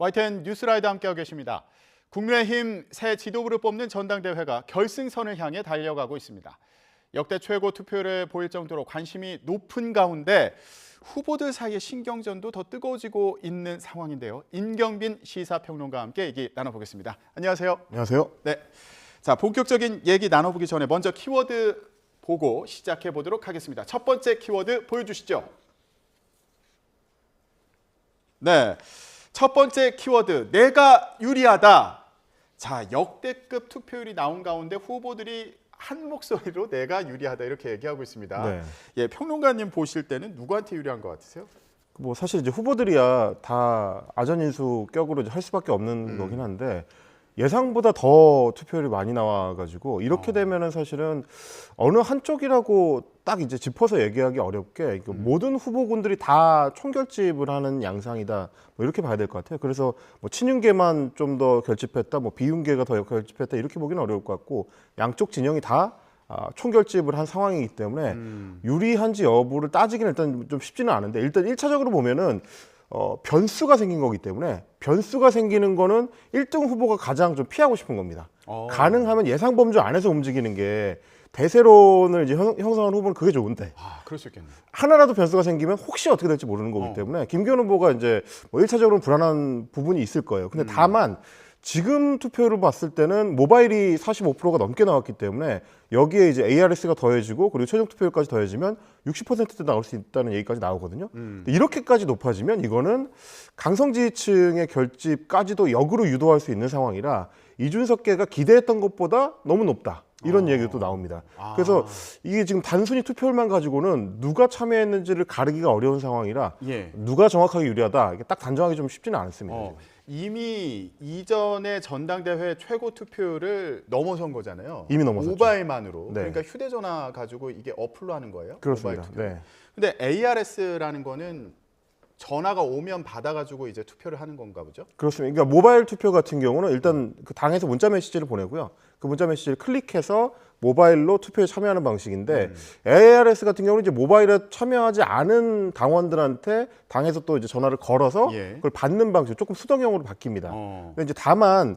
YTN 뉴스라이드 함께하고 계십니다. 국민의힘 새 지도부를 뽑는 전당대회가 결승선을 향해 달려가고 있습니다. 역대 최고 투표율을 보일 정도로 관심이 높은 가운데 후보들 사이의 신경전도 더 뜨거워지고 있는 상황인데요. 임경빈 시사평론가와 함께 얘기 나눠보겠습니다. 안녕하세요. 안녕하세요. 네, 자 본격적인 얘기 나눠보기 전에 먼저 키워드 보고 시작해 보도록 하겠습니다. 첫 번째 키워드 보여주시죠. 네, 첫 번째 키워드 내가 유리하다. 자, 역대급 투표율이 나온 가운데 후보들이 한 목소리로 내가 유리하다 이렇게 얘기하고 있습니다. 네. 예, 평론가님 보실 때는 누구한테 유리한 것 같으세요? 뭐 사실 이제 후보들이야 다 아전인수격으로 할 수밖에 없는 거긴 한데 예상보다 더 투표율이 많이 나와가지고 이렇게 되면은 사실은 어느 한쪽이라고 딱 이제 짚어서 얘기하기 어렵게 모든 후보군들이 다 총결집을 하는 양상이다. 뭐 이렇게 봐야 될 것 같아요. 그래서 뭐 친윤계만 좀 더 결집했다, 뭐 비윤계가 더 결집했다 이렇게 보기는 어려울 것 같고 양쪽 진영이 다 총결집을 한 상황이기 때문에 유리한지 여부를 따지기는 일단 좀 쉽지는 않은데 일단 1차적으로 보면은 변수가 생긴 거기 때문에 변수가 생기는 거는 1등 후보가 가장 좀 피하고 싶은 겁니다. 가능하면 예상 범주 안에서 움직이는 게 대세론을 이제 형성한 후보는 그게 좋은데 그럴 수 있겠네요. 하나라도 변수가 생기면 혹시 어떻게 될지 모르는 거기 때문에 김기현 후보가 이제 뭐 1차적으로는 불안한 부분이 있을 거예요. 근데 다만 지금 투표를 봤을 때는 모바일이 45%가 넘게 나왔기 때문에 여기에 이제 ARS가 더해지고 그리고 최종 투표율까지 더해지면 60%대 나올 수 있다는 얘기까지 나오거든요. 이렇게까지 높아지면 이거는 강성 지지층의 결집까지도 역으로 유도할 수 있는 상황이라 이준석계가 기대했던 것보다 너무 높다. 이런 얘기도 또 나옵니다. 그래서 이게 지금 단순히 투표율만 가지고는 누가 참여했는지를 가르기가 어려운 상황이라 누가 정확하게 유리하다 이게 딱 단정하기 좀 쉽지는 않습니다. 이미 이전에 전당대회 최고 투표율을 넘어선 거잖아요. 이미 넘어섰죠. 모바일만으로. 네. 그러니까 휴대전화 가지고 이게 어플로 하는 거예요. 그렇습니다. 모바일 투표. 네. 근데 ARS라는 거는 전화가 오면 받아가지고 이제 투표를 하는 건가 보죠? 그렇습니다. 그러니까 모바일 투표 같은 경우는 일단 그 당에서 문자 메시지를 보내고요. 그 문자 메시지를 클릭해서 모바일로 투표에 참여하는 방식인데 ARS 같은 경우는 이제 모바일에 참여하지 않은 당원들한테 당에서 또 이제 전화를 걸어서 그걸 받는 방식 조금 수동형으로 바뀝니다. 근데 이제 다만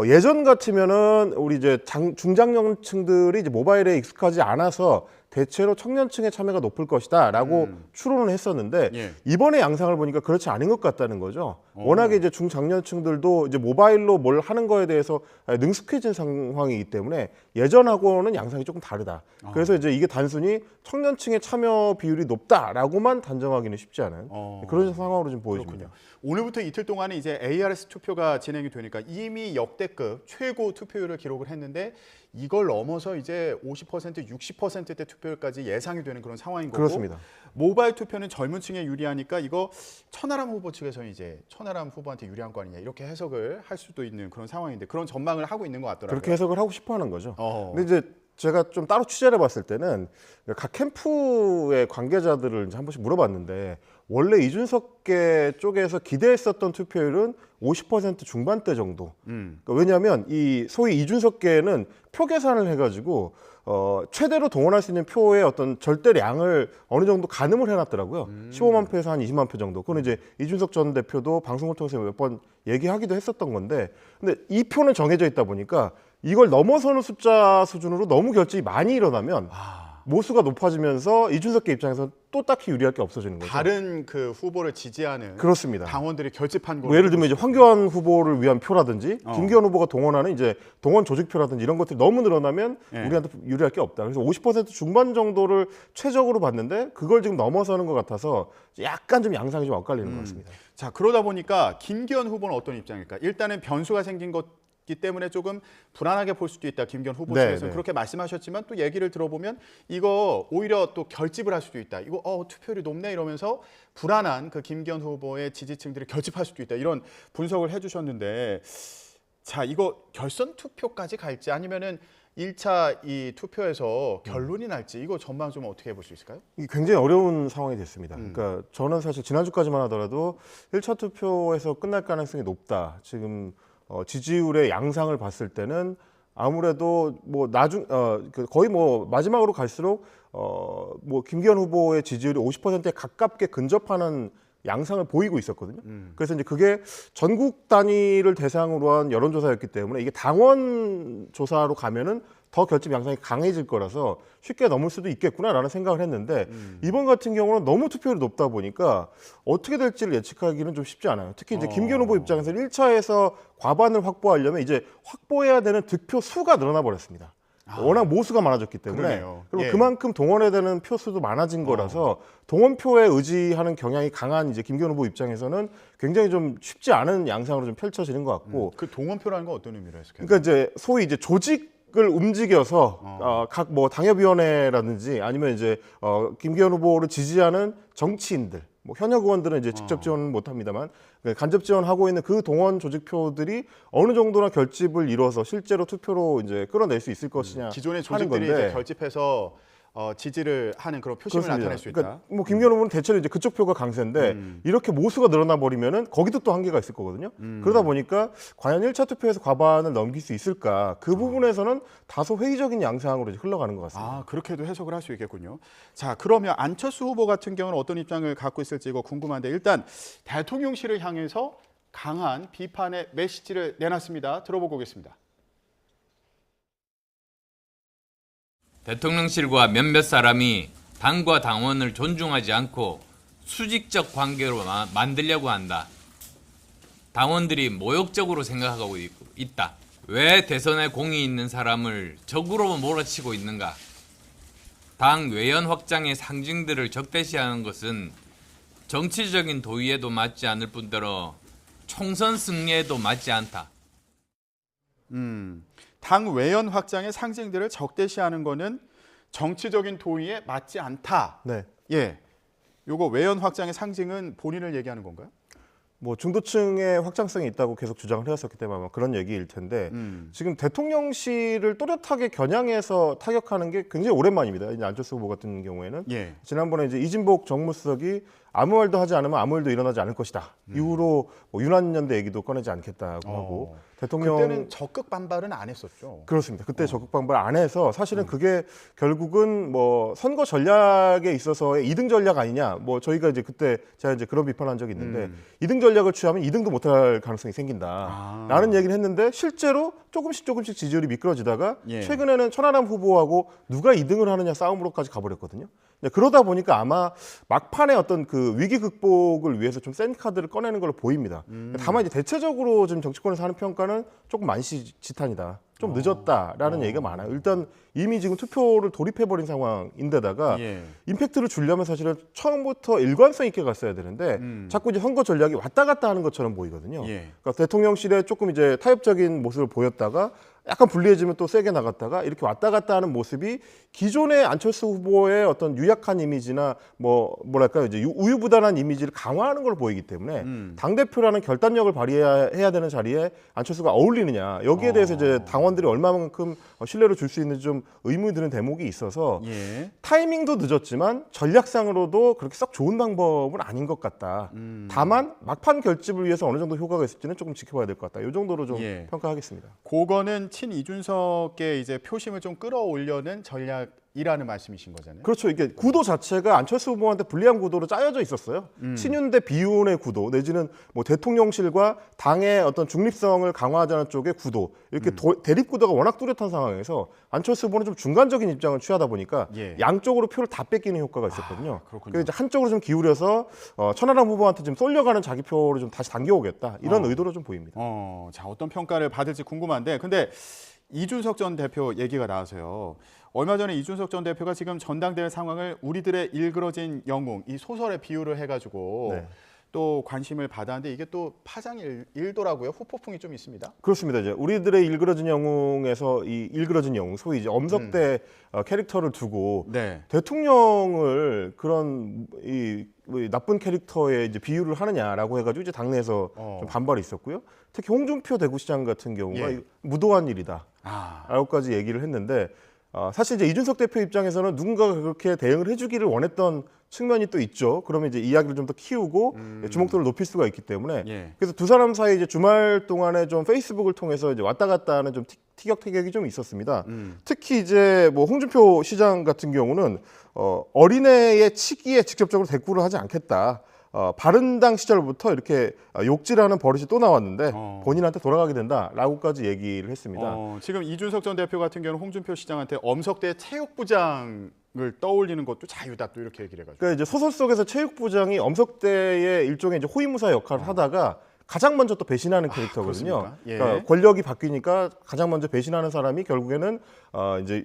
예전 같으면은 우리 이제 중장년층들이 이제 모바일에 익숙하지 않아서 대체로 청년층의 참여가 높을 것이다라고 추론을 했었는데 이번에 양상을 보니까 그렇지 않은 것 같다는 거죠. 워낙에 이제 중장년층들도 이제 모바일로 뭘 하는 거에 대해서 능숙해진 상황이기 때문에 예전하고는 양상이 조금 다르다. 그래서 이제 이게 단순히 청년층의 참여 비율이 높다라고만 단정하기는 쉽지 않은 그런 상황으로 좀 보여집니다. 그렇군요. 오늘부터 이틀 동안에 이제 ARS 투표가 진행이 되니까 이미 역대급 최고 투표율을 기록을 했는데 이걸 넘어서 이제 50%, 60%대 투표율까지 예상이 되는 그런 상황인 거고 그렇습니다. 모바일 투표는 젊은 층에 유리하니까 이거 천하람 후보 측에서는 이제 천하람 후보한테 유리한 거 아니냐 이렇게 해석을 할 수도 있는 그런 상황인데 그런 전망을 하고 있는 것 같더라고요. 그렇게 해석을 하고 싶어 하는 거죠. 근데 이제 제가 좀 따로 취재를 해봤을 때는 각 캠프의 관계자들을 이제 한 번씩 물어봤는데 원래 이준석계 쪽에서 기대했었던 투표율은 50% 중반대 정도. 그러니까 왜냐하면 이 소위 이준석계는 표 계산을 해가지고 최대로 동원할 수 있는 표의 어떤 절대량을 어느 정도 가늠을 해놨더라고요. 15만 표에서 한 20만 표 정도. 그건 이제 이준석 전 대표도 방송을 통해서 몇 번 얘기하기도 했었던 건데, 근데 이 표는 정해져 있다 보니까 이걸 넘어서는 숫자 수준으로 너무 결집이 많이 일어나면 모수가 높아지면서 이준석계 입장에서 또 딱히 유리할 게 없어지는 거죠. 다른 그 후보를 지지하는 그렇습니다. 당원들이 결집한 거. 뭐 예를 들면 이제 황교안 후보를 위한 표라든지 김기현 후보가 동원하는 이제 동원 조직표라든지 이런 것들이 너무 늘어나면 우리한테 유리할 게 없다. 그래서 50% 중반 정도를 최적으로 봤는데 그걸 지금 넘어서는 것 같아서 약간 좀 양상이 좀 엇갈리는 것 같습니다. 자, 그러다 보니까 김기현 후보는 어떤 입장일까? 일단은 변수가 생긴 것이기 때문에 조금 불안하게 볼 수도 있다. 김기현 후보 측에서는 그렇게 말씀하셨지만 또 얘기를 들어보면 이거 오히려 또 결집을 할 수도 있다. 이거 투표율이 높네 이러면서 불안한 그 김기현 후보의 지지층들이 결집할 수도 있다. 이런 분석을 해주셨는데 자, 이거 결선 투표까지 갈지 아니면은 1차 이 투표에서 결론이 날지 이거 전망 좀 어떻게 볼 수 있을까요? 이게 굉장히 어려운 상황이 됐습니다. 그러니까 저는 사실 지난주까지만 하더라도 1차 투표에서 끝날 가능성이 높다. 지금 지지율의 양상을 봤을 때는 아무래도 뭐 거의 뭐 마지막으로 갈수록 뭐 김기현 후보의 지지율이 50%에 가깝게 근접하는 양상을 보이고 있었거든요. 그래서 이제 그게 전국 단위를 대상으로 한 여론조사였기 때문에 이게 당원 조사로 가면은 더 결집 양상이 강해질 거라서 쉽게 넘을 수도 있겠구나라는 생각을 했는데 이번 같은 경우는 너무 투표율이 높다 보니까 어떻게 될지를 예측하기는 좀 쉽지 않아요. 특히 이제 김기현 후보 입장에서는 1차에서 과반을 확보하려면 이제 확보해야 되는 득표 수가 늘어나 버렸습니다. 워낙 모수가 많아졌기 때문에 그러네요. 그리고 예. 그만큼 동원해야 되는 표 수도 많아진 거라서 동원표에 의지하는 경향이 강한 이제 김기현 후보 입장에서는 굉장히 좀 쉽지 않은 양상으로 좀 펼쳐지는 것 같고 그 동원표라는 건 어떤 의미로 해석해요? 그러니까 이제 소위 이제 조직을 움직여서 각 뭐 당협위원회라든지 아니면 이제 김기현 후보를 지지하는 정치인들, 뭐 현역 의원들은 이제 직접 지원은 못합니다만 간접 지원하고 있는 그 동원 조직표들이 어느 정도나 결집을 이뤄서 실제로 투표로 이제 끌어낼 수 있을 것이냐 기존의 하는 조직들이 건데. 이제 결집해서 지지를 하는 그런 표심을 그렇습니다. 나타낼 수 있다. 그러니까 뭐 김기현 후보는 대체로 이제 그쪽 표가 강세인데 이렇게 모수가 늘어나 버리면은 거기도 또 한계가 있을 거거든요. 그러다 보니까 과연 1차 투표에서 과반을 넘길 수 있을까? 그 부분에서는 다소 회의적인 양상으로 이제 흘러가는 것 같습니다. 아, 그렇게도 해석을 할 수 있겠군요. 자, 그러면 안철수 후보 같은 경우는 어떤 입장을 갖고 있을지 이거 궁금한데 일단 대통령실을 향해서 강한 비판의 메시지를 내놨습니다. 들어보고 오겠습니다. 대통령실과 몇몇 사람이 당과 당원을 존중하지 않고 수직적 관계로 만들려고 한다. 당원들이 모욕적으로 생각하고 있다. 왜 대선에 공이 있는 사람을 적으로 몰아치고 있는가? 당 외연 확장의 상징들을 적대시하는 것은 정치적인 도의에도 맞지 않을 뿐더러 총선 승리에도 맞지 않다. 당 외연 확장의 상징들을 적대시하는 거는 정치적인 도의에 맞지 않다. 네. 예. 요거 외연 확장의 상징은 본인을 얘기하는 건가요? 뭐 중도층의 확장성이 있다고 계속 주장을 해왔었기 때문에 아마 그런 얘기일 텐데 지금 대통령실을 또렷하게 겨냥해서 타격하는 게 굉장히 오랜만입니다. 이제 안철수 후보 같은 경우에는 예. 지난번에 이제 이진복 정무수석이 아무 말도 하지 않으면 아무 일도 일어나지 않을 것이다. 이후로 뭐 윤한연대 얘기도 꺼내지 않겠다고 하고 대통령 그때는 적극 반발은 안 했었죠. 그렇습니다. 그때 적극 반발 안 해서 사실은 그게 결국은 뭐 선거 전략에 있어서의 2등 전략 아니냐. 뭐 저희가 이제 그때 제가 이제 그런 비판한 적이 있는데 2등 전략을 취하면 2등도 못할 가능성이 생긴다라는 얘기를 했는데 실제로 조금씩 지지율이 미끄러지다가 예. 최근에는 천하람 후보하고 누가 2등을 하느냐 싸움으로까지 가버렸거든요. 그러다 보니까 아마 막판에 어떤 그 위기 극복을 위해서 좀 센 카드를 꺼내는 걸로 보입니다. 다만 이제 대체적으로 지금 정치권에서 하는 평가는 조금 만시지탄이다. 좀 늦었다라는 얘기가 많아요. 일단 이미 지금 투표를 돌입해버린 상황인데다가 예. 임팩트를 주려면 사실은 처음부터 일관성 있게 갔어야 되는데 자꾸 이제 선거 전략이 왔다 갔다 하는 것처럼 보이거든요. 예. 그러니까 대통령실에 조금 이제 타협적인 모습을 보였다가 약간 불리해지면 또 세게 나갔다가 이렇게 왔다 갔다 하는 모습이 기존의 안철수 후보의 어떤 유약한 이미지나 뭐랄까요 이제 우유부단한 이미지를 강화하는 걸로 보이기 때문에 당 대표라는 결단력을 발휘해야 되는 자리에 안철수가 어울리느냐 여기에 대해서 이제 당원들이 얼마만큼 신뢰를 줄 수 있는지 좀 의문이 드는 대목이 있어서 예. 타이밍도 늦었지만 전략상으로도 그렇게 썩 좋은 방법은 아닌 것 같다. 다만 막판 결집을 위해서 어느 정도 효과가 있을지는 조금 지켜봐야 될 것 같다. 이 정도로 좀 예. 평가하겠습니다. 그거는 친 이준석의 이제 표심을 좀 끌어올려는 전략이라는 말씀이신 거잖아요. 그렇죠. 이게 구도 자체가 안철수 후보한테 불리한 구도로 짜여져 있었어요. 친윤 대 비윤의 구도 내지는 뭐 대통령실과 당의 어떤 중립성을 강화하자는 쪽의 구도 이렇게 대립 구도가 워낙 뚜렷한 상황에서 안철수 후보는 좀 중간적인 입장을 취하다 보니까 예. 양쪽으로 표를 다 뺏기는 효과가 있었거든요. 그렇군요. 그래서 이제 한쪽으로 좀 기울여서 천하람 후보한테 좀 쏠려가는 자기 표를 좀 다시 당겨오겠다 이런 의도로 좀 보입니다. 자, 어떤 평가를 받을지 궁금한데 근데 이준석 전 대표 얘기가 나와서요. 얼마 전에 이준석 전 대표가 지금 전당대회 상황을 우리들의 일그러진 영웅 이 소설에 비유를 해가지고 네. 또 관심을 받았는데 이게 또 파장이 일더라고요. 후폭풍이 좀 있습니다. 그렇습니다. 이제 우리들의 일그러진 영웅에서 이 일그러진 영웅, 소위 이제 엄석대 캐릭터를 두고 네. 대통령을 그런 이 나쁜 캐릭터에 이제 비유를 하느냐라고 해가지고 이제 당내에서 좀 반발이 있었고요. 특히 홍준표 대구시장 같은 경우가 예. 무도한 일이다. 라고까지 얘기를 했는데 사실 이제 이준석 대표 입장에서는 누군가가 그렇게 대응을 해주기를 원했던 측면이 또 있죠. 그러면 이제 이야기를 좀 더 키우고 주목도를 높일 수가 있기 때문에 예. 그래서 두 사람 사이 이제 주말 동안에 좀 페이스북을 통해서 이제 왔다 갔다 하는 좀 티격태격이 좀 있었습니다. 특히 이제 뭐 홍준표 시장 같은 경우는 어린애의 치기에 직접적으로 대꾸를 하지 않겠다. 바른당 시절부터 이렇게 욕질하는 버릇이 또 나왔는데 본인한테 돌아가게 된다라고까지 얘기를 했습니다. 지금 이준석 전 대표 같은 경우는 홍준표 시장한테 엄석대 체육부장을 떠올리는 것도 자유다 또 이렇게 얘기를 해가지고. 그러니까 이제 소설 속에서 체육부장이 엄석대의 일종의 이제 호위무사 역할을 하다가 가장 먼저 또 배신하는 캐릭터거든요. 그렇습니까? 예. 그러니까 권력이 바뀌니까 가장 먼저 배신하는 사람이 결국에는 이제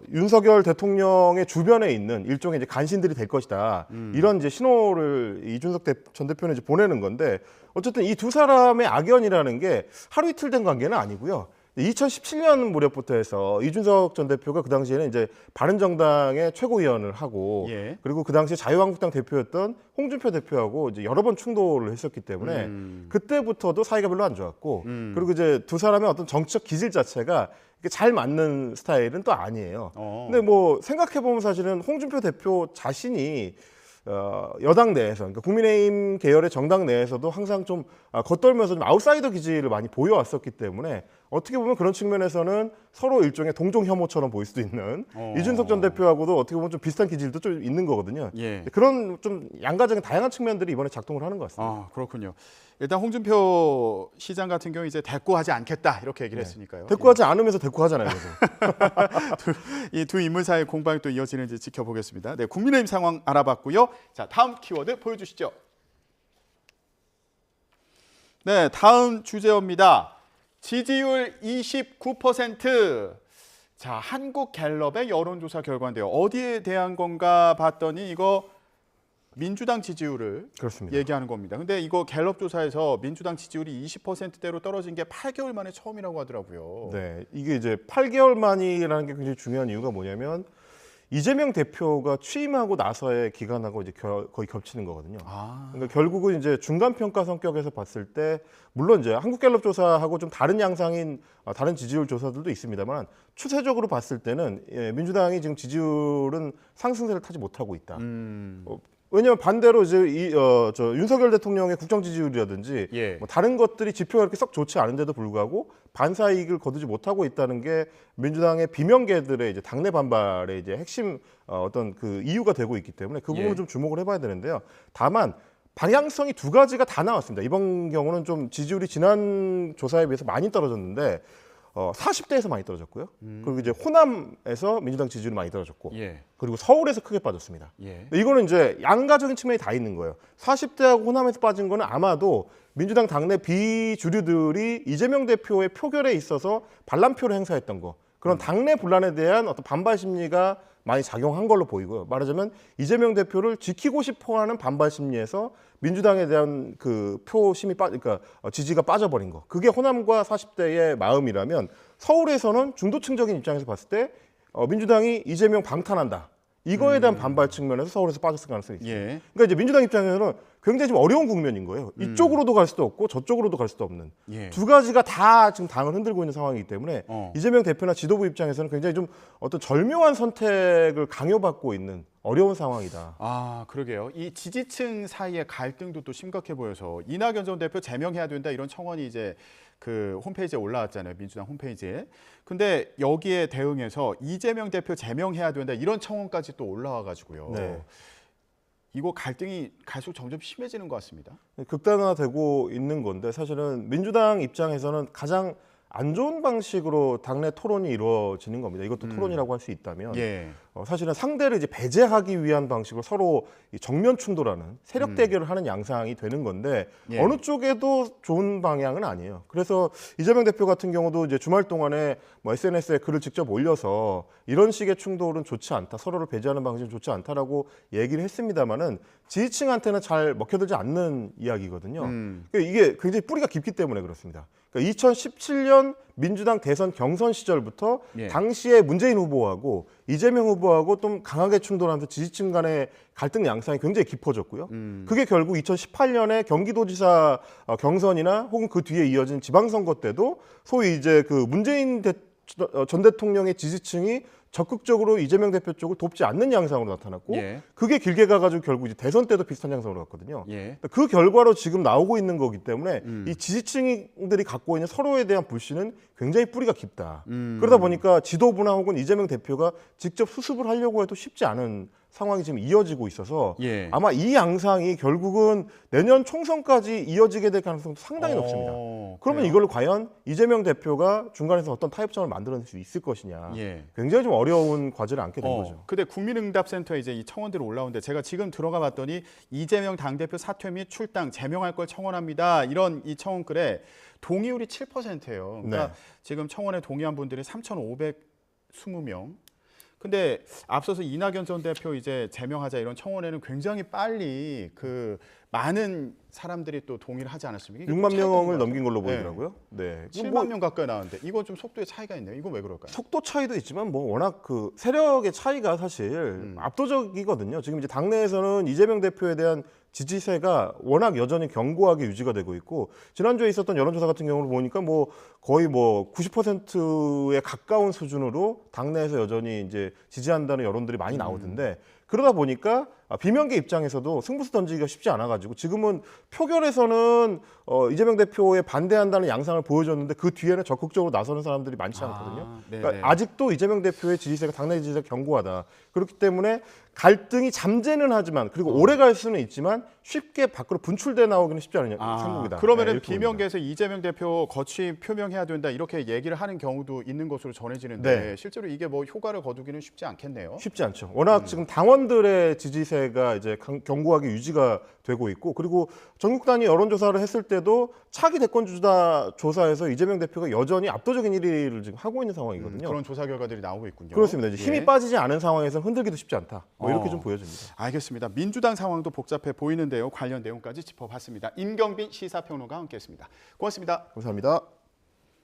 윤석열 대통령의 주변에 있는 일종의 이제 간신들이 될 것이다. 이런 이제 신호를 이준석 전 대표는 이제 보내는 건데 어쨌든 이 두 사람의 악연이라는 게 하루 이틀 된 관계는 아니고요. 2017년 무렵부터 해서 이준석 전 대표가 그 당시에는 이제 바른정당의 최고위원을 하고 예. 그리고 그 당시에 자유한국당 대표였던 홍준표 대표하고 이제 여러 번 충돌을 했었기 때문에 그때부터도 사이가 별로 안 좋았고 그리고 이제 두 사람의 어떤 정치적 기질 자체가 이게 잘 맞는 스타일은 또 아니에요. 근데 뭐 생각해 보면 사실은 홍준표 대표 자신이 여당 내에서, 그러니까 국민의힘 계열의 정당 내에서도 항상 좀 겉돌면서 좀 아웃사이더 기질을 많이 보여왔었기 때문에 어떻게 보면 그런 측면에서는 서로 일종의 동종 혐오처럼 보일 수도 있는 이준석 전 대표하고도 어떻게 보면 좀 비슷한 기질도 좀 있는 거거든요. 예. 그런 좀 양가적인 다양한 측면들이 이번에 작동을 하는 것 같습니다. 그렇군요. 일단 홍준표 시장 같은 경우 이제 대꾸하지 않겠다 이렇게 얘기를 했으니까요. 대꾸하지 않으면서 대꾸하잖아요. 이 두 인물 사이의 공방이 또 이어지는지 지켜보겠습니다. 네, 국민의힘 상황 알아봤고요. 자, 다음 키워드 보여주시죠. 네, 다음 주제입니다. 지지율 29%. 자, 한국갤럽의 여론조사 결과인데요. 어디에 대한 건가 봤더니 이거 민주당 지지율을 그렇습니다. 얘기하는 겁니다. 근데 이거 갤럽 조사에서 민주당 지지율이 20%대로 떨어진 게 8개월 만에 처음이라고 하더라고요. 네, 이게 이제 8개월 만이라는 게 굉장히 중요한 이유가 뭐냐면 이재명 대표가 취임하고 나서의 기간하고 이제 거의 겹치는 거거든요. 그러니까 결국은 이제 중간 평가 성격에서 봤을 때 물론 이제 한국갤럽 조사하고 좀 다른 양상인 다른 지지율 조사들도 있습니다만 추세적으로 봤을 때는 민주당이 지금 지지율은 상승세를 타지 못하고 있다. 왜냐하면 반대로 이제 윤석열 대통령의 국정 지지율이라든지 예. 뭐 다른 것들이 지표가 그렇게 썩 좋지 않은데도 불구하고 반사 이익을 거두지 못하고 있다는 게 민주당의 비명계들의 이제 당내 반발의 이제 핵심 어떤 그 이유가 되고 있기 때문에 그 부분을 좀 주목을 해봐야 되는데요. 다만 방향성이 두 가지가 다 나왔습니다. 이번 경우는 좀 지지율이 지난 조사에 비해서 많이 떨어졌는데 40대에서 많이 떨어졌고요. 그리고 이제 호남에서 민주당 지지율이 많이 떨어졌고, 예. 그리고 서울에서 크게 빠졌습니다. 예. 이거는 이제 양가적인 측면이 다 있는 거예요. 40대하고 호남에서 빠진 거는 아마도 민주당 당내 비주류들이 이재명 대표의 표결에 있어서 반란표를 행사했던 거, 그런 당내 분란에 대한 어떤 반발 심리가 많이 작용한 걸로 보이고요. 말하자면 이재명 대표를 지키고 싶어하는 반발 심리에서 민주당에 대한 그 표심이 그러니까 지지가 빠져버린 거. 그게 호남과 40대의 마음이라면 서울에서는 중도층적인 입장에서 봤을 때 민주당이 이재명 방탄한다. 이거에 대한 반발 측면에서 서울에서 빠졌을 가능성이 있습니다. 예. 그러니까 이제 민주당 입장에서는 굉장히 좀 어려운 국면인 거예요. 이쪽으로도 갈 수도 없고 저쪽으로도 갈 수도 없는 예. 두 가지가 다 지금 당을 흔들고 있는 상황이기 때문에 이재명 대표나 지도부 입장에서는 굉장히 좀 어떤 절묘한 선택을 강요받고 있는 어려운 상황이다. 그러게요. 이 지지층 사이의 갈등도 또 심각해 보여서 이낙연 전 대표 제명해야 된다 이런 청원이 이제 그 홈페이지에 올라왔잖아요. 민주당 홈페이지에. 근데 여기에 대응해서 이재명 대표 제명해야 된다 이런 청원까지 또 올라와 가지고요. 네. 이거 갈등이 갈수록 점점 심해지는 것 같습니다. 극단화되고 있는 건데 사실은 민주당 입장에서는 가장 안 좋은 방식으로 당내 토론이 이루어지는 겁니다. 이것도 토론이라고 할 수 있다면 예. 사실은 상대를 이제 배제하기 위한 방식으로 서로 정면 충돌하는 세력 대결을 하는 양상이 되는 건데 예. 어느 쪽에도 좋은 방향은 아니에요. 그래서 이재명 대표 같은 경우도 이제 주말 동안에 뭐 SNS에 글을 직접 올려서 이런 식의 충돌은 좋지 않다, 서로를 배제하는 방식은 좋지 않다라고 얘기를 했습니다만은 지지층한테는 잘 먹혀들지 않는 이야기거든요. 그러니까 이게 굉장히 뿌리가 깊기 때문에 그렇습니다. 그러니까 2017년 민주당 대선 경선 시절부터 예. 당시에 문재인 후보하고 이재명 후보하고 좀 강하게 충돌하면서 지지층 간의 갈등 양상이 굉장히 깊어졌고요. 그게 결국 2018년에 경기도지사 경선이나 혹은 그 뒤에 이어진 지방선거 때도 소위 이제 그 문재인 전 대통령의 지지층이 적극적으로 이재명 대표 쪽을 돕지 않는 양상으로 나타났고 예. 그게 길게 가가지고 결국 이제 대선 때도 비슷한 양상으로 갔거든요. 예. 그 결과로 지금 나오고 있는 거기 때문에 이 지지층들이 갖고 있는 서로에 대한 불신은 굉장히 뿌리가 깊다. 그러다 보니까 지도부나 혹은 이재명 대표가 직접 수습을 하려고 해도 쉽지 않은 상황이 지금 이어지고 있어서 예. 아마 이 양상이 결국은 내년 총선까지 이어지게 될 가능성도 상당히 높습니다. 그러면 그래요? 이걸 과연 이재명 대표가 중간에서 어떤 타협점을 만들어낼 수 있을 것이냐. 예. 굉장히 좀 어려운 과제를 안게 된 거죠. 근데 국민응답센터에 이제 이 청원들이 올라오는데 제가 지금 들어가 봤더니 이재명 당대표 사퇴 및 출당 제명할 걸 청원합니다. 이런 이 청원글에 동의율이 7%예요. 그러니까 네. 지금 청원에 동의한 분들이 3,520명. 근데 앞서서 이낙연 전 대표 이제 제명하자 이런 청원에는 굉장히 빨리 그 많은 사람들이 또 동의를 하지 않았습니까? 이게 6만 차이가 명을 있는 것 넘긴 걸로 같아요. 보이더라고요. 네. 7만 명 가까이 나왔는데 이거 좀 속도의 차이가 있네요. 이건 왜 그럴까요? 속도 차이도 있지만 뭐 워낙 그 세력의 차이가 사실 압도적이거든요. 지금 이제 당내에서는 이재명 대표에 대한 지지세가 워낙 여전히 견고하게 유지가 되고 있고 지난주에 있었던 여론조사 같은 경우를 보니까 뭐 거의 뭐 90%에 가까운 수준으로 당내에서 여전히 이제 지지한다는 여론들이 많이 나오던데 그러다 보니까 비명계 입장에서도 승부수 던지기가 쉽지 않아가지고 지금은 표결에서는 이재명 대표에 반대한다는 양상을 보여줬는데 그 뒤에는 적극적으로 나서는 사람들이 많지 않거든요. 네네. 그러니까 아직도 이재명 대표의 지지세가 당내 지지세가 견고하다. 그렇기 때문에 갈등이 잠재는 하지만 그리고 오래 갈 수는 있지만 쉽게 밖으로 분출돼 나오기는 쉽지 않은 상국이다. 그러면은 이렇게 봅니다. 비명계에서 이재명 대표 거취 표명해야 된다 이렇게 얘기를 하는 경우도 있는 것으로 전해지는데 네. 실제로 이게 뭐 효과를 거두기는 쉽지 않겠네요. 쉽지 않죠. 워낙 지금 당원들의 지지세가 이제 견고하게 유지가 되고 있고 그리고 전국 단위 여론조사를 했을 때도 차기 대권 주자 조사에서 이재명 대표가 여전히 압도적인 1위를 지금 하고 있는 상황이거든요. 그런 조사 결과들이 나오고 있군요. 그렇습니다. 이제 힘이 예. 빠지지 않은 상황에서 흔들기도 쉽지 않다. 뭐 이렇게 어. 좀 보여집니다. 알겠습니다. 민주당 상황도 복잡해 보이는데요. 관련 내용까지 짚어봤습니다. 임경빈 시사평론가와 함께했습니다. 고맙습니다. 감사합니다.